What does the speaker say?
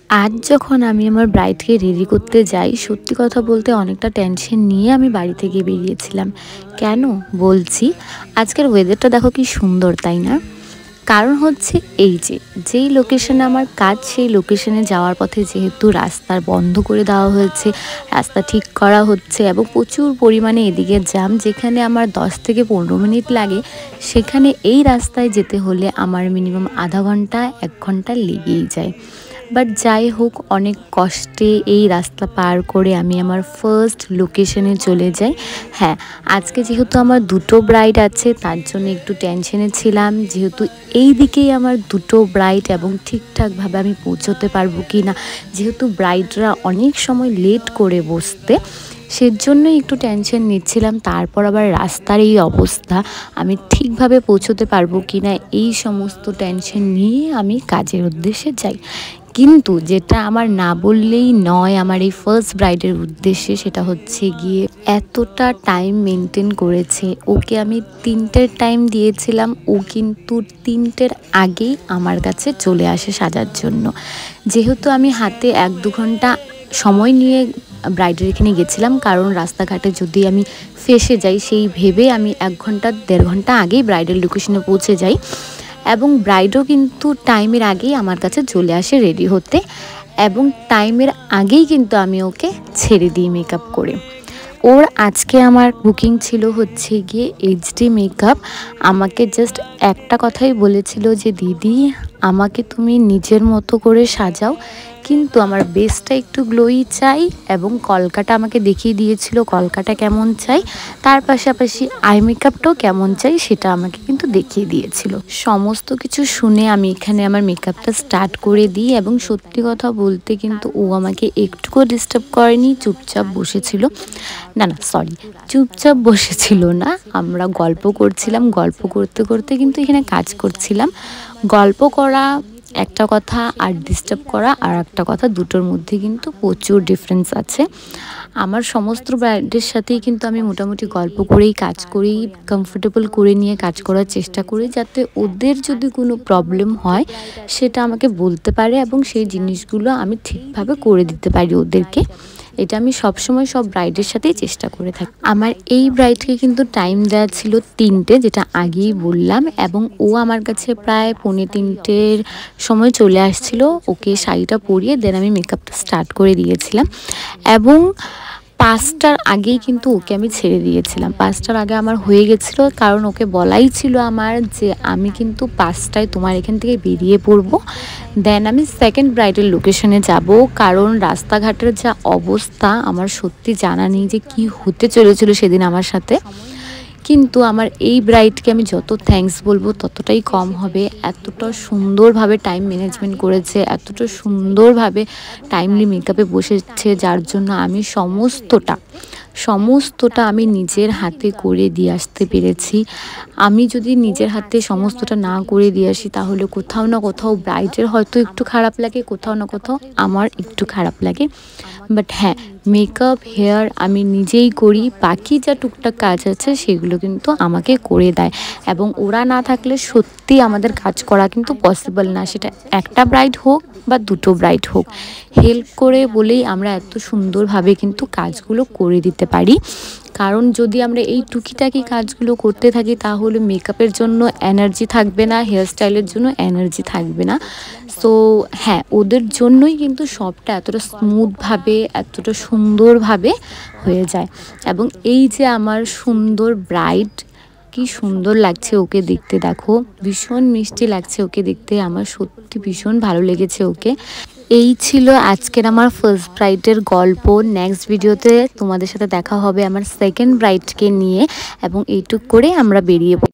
আজ যখন আমি আমার ব্রাইডকে রেডি করতে যাই, সত্যি কথা বলতে অনেকটা টেনশন নিয়ে আমি বাড়ি থেকে বেরিয়েছিলাম। কেন বলছি, আজকের ওয়েদারটা দেখো কি সুন্দর, তাই না? কারণ হচ্ছে এই যে যেই লোকেশনে আমার কাজ, সেই লোকেশনে যাওয়ার পথে যেহেতু রাস্তার বন্ধ করে দেওয়া হয়েছে, রাস্তা ঠিক করা হচ্ছে এবং প্রচুর পরিমাণে এদিকে জ্যাম, যেখানে আমার 10 থেকে 15 মিনিট লাগে, সেখানে এই রাস্তায় যেতে হলে আমার মিনিমাম আধা ঘন্টা 1 ঘন্টা লেগেই যায়। বাট যাই হোক, অনেক কষ্টে এই রাস্তা পার করে আমি আমার ফার্স্ট লোকেশনে চলে যাই। হ্যাঁ, আজকে যেহেতু আমার দুটো ব্রাইড আছে, তার জন্য একটু টেনশনে ছিলাম, যেহেতু এই দিকেই আমার দুটো ব্রাইড এবং ঠিকঠাকভাবে আমি পৌঁছতে পারবো কি না, যেহেতু ব্রাইডরা অনেক সময় লেট করে বসতে, সেজন্যই একটু টেনশন নিচ্ছিলাম। তারপর আবার রাস্তার এই অবস্থা, আমি ঠিকভাবে পৌঁছতে পারবো কি না, এই সমস্ত টেনশন নিয়ে আমি কাজের উদ্দেশ্যে যাই। কিন্তু যেটা আমার না বললেই নয় আমার এই ফার্স্ট ব্রাইডের উদ্দেশ্যে, সেটা হচ্ছে গিয়ে এতটা টাইম মেনটেন করেছে। ওকে আমি 3টের টাইম দিয়েছিলাম, ও কিন্তু 3টের আগেই আমার কাছে চলে আসে সাজার জন্য। যেহেতু আমি হাতে 1-2 ঘন্টা সময় নিয়ে ব্রাইডের এখানে গেছিলাম, কারণ রাস্তাঘাটে যদি আমি ফেসে যাই সেই ভেবে আমি 1 ঘন্টা 1.5 ঘন্টা আগেই ব্রাইডের লোকেশনে পৌঁছে যাই, এবং ব্রাইডও কিন্তু টাইমের আগেই আমার কাছে চলে আসে রেডি হতে, এবং টাইমের আগেই কিন্তু আমি ওকে ছেড়ে দিই মেকআপ করে। ওর আজকে আমার বুকিং ছিল হচ্ছে গিয়ে এইচডি মেকআপ। আমাকে জাস্ট একটা কথাই বলেছিল যে দিদি, আমাকে তুমি নিজের মতো করে সাজাও, কিন্তু আমার বেসটা একটু গ্লোই চাই, এবং কলকাটা আমাকে দেখিয়ে দিয়েছিল কলকাটা কেমন চাই, তার পাশাপাশি আই মেকআপটাও কেমন চাই সেটা আমাকে কিন্তু দেখিয়ে দিয়েছিল। সমস্ত কিছু শুনে আমি এখানে আমার মেকআপটা স্টার্ট করে দিই, এবং সত্যি কথা বলতে কিন্তু ও আমাকে একটুকু ডিস্টার্ব করেনি, চুপচাপ বসেছিল। না না সরি, চুপচাপ বসেছিল না, আমরা গল্প করছিলাম, গল্প করতে করতে কিন্তু এখানে কাজ করছিলাম। গল্প করা একটা কথা আর ডিস্টার্ব করা আর একটা কথা, দুটোর মধ্যে কিন্তু প্রচুর ডিফারেন্স আছে। আমার সমস্ত ব্রাইডের সাথেই কিন্তু আমি মোটামুটি গল্প করেই কাজ করি, কমফোর্টেবল করে নিয়ে কাজ করার চেষ্টা করি, যাতে ওদের যদি কোনো প্রবলেম হয় সেটা আমাকে বলতে পারে এবং সেই জিনিসগুলো আমি ঠিকভাবে করে দিতে পারি ওদেরকে। এটা আমি সবসময় সব ব্রাইডের সাথেই চেষ্টা করে থাকি। আমার এই ব্রাইডকে কিন্তু টাইম দেওয়া ছিল 3টে, যেটা আগেই বললাম, এবং ও আমার কাছে প্রায় 2:45-র সময় চলে আসছিল। ওকে শাড়িটা পরিয়ে দেন আমি মেকআপটা স্টার্ট করে দিয়েছিলাম, এবং 5টার আগেই কিন্তু ওকে আমি ছেড়ে দিয়েছিলাম। 5টার আগে আমার হয়ে গেছিলো, কারণ ওকে বলাই ছিল আমার যে আমি কিন্তু 5টায় তোমার এখান থেকে বেরিয়ে পড়বো, দেন আমি সেকেন্ড ব্রাইডের লোকেশনে যাব। কারণ রাস্তাঘাটের যা অবস্থা, আমার সত্যি জানা নেই যে কি হতে চলেছিল সেদিন আমার সাথে। কিন্তু আমার এই ব্রাইডকে আমি যত থ্যাঙ্কস বলবো ততটাই কম হবে। এতটা সুন্দরভাবে টাইম ম্যানেজমেন্ট করেছে, এতটা সুন্দরভাবে টাইমলি মেকআপে বসেছে, যার জন্য আমি সমস্তটা আমি নিজের হাতে করে দিয়ে আসতে পেরেছি। আমি যদি নিজের হাতে সমস্তটা না করে দিয়ে আসি, তাহলে কোথাও না কোথাও ব্রাইডের হয়তো একটু খারাপ লাগে, কোথাও না কোথাও আমার একটু খারাপ লাগে। বাট হ্যাঁ, মেকআপ হেয়ার আমি নিজেই করি, বাকি যা টুকটাক কাজ আছে সেগুলো কিন্তু আমাকে করে দেয়, এবং ওরা না থাকলে সত্যি আমাদের কাজ করা কিন্তু পসিবল না, সেটা একটা ব্রাইড হোক বা দুটো ব্রাইড হোক। হেল্প করে বলেই আমরা এত সুন্দরভাবে কিন্তু কাজগুলো করে দিতে পারি। কারণ যদি আমরা এই টুকিটাকি কাজগুলো করতে থাকি, তাহলে মেকআপের জন্য এনার্জি থাকবে না, হেয়ারস্টাইলের জন্য এনার্জি থাকবে না। সো হ্যাঁ, ওদের জন্যই কিন্তু সবটা এতটা স্মুথভাবে, এতটা সুন্দরভাবে হয়ে যায়। এবং এই যে আমার সুন্দর ব্রাইড, কি সুন্দর লাগছে ওকে দেখতে, দেখো ভীষণ মিষ্টি লাগছে ওকে দেখতে, আমার সত্যি ভীষণ ভালো লেগেছে ওকে। এই ছিল আজকের আমার ফার্স্ট ব্রাইডের গল্প। নেক্সট ভিডিওতে তোমাদের সাথে দেখা হবে আমার সেকেন্ড ব্রাইডকে নিয়ে, এবং এইটুক করে আমরা বেরিয়ে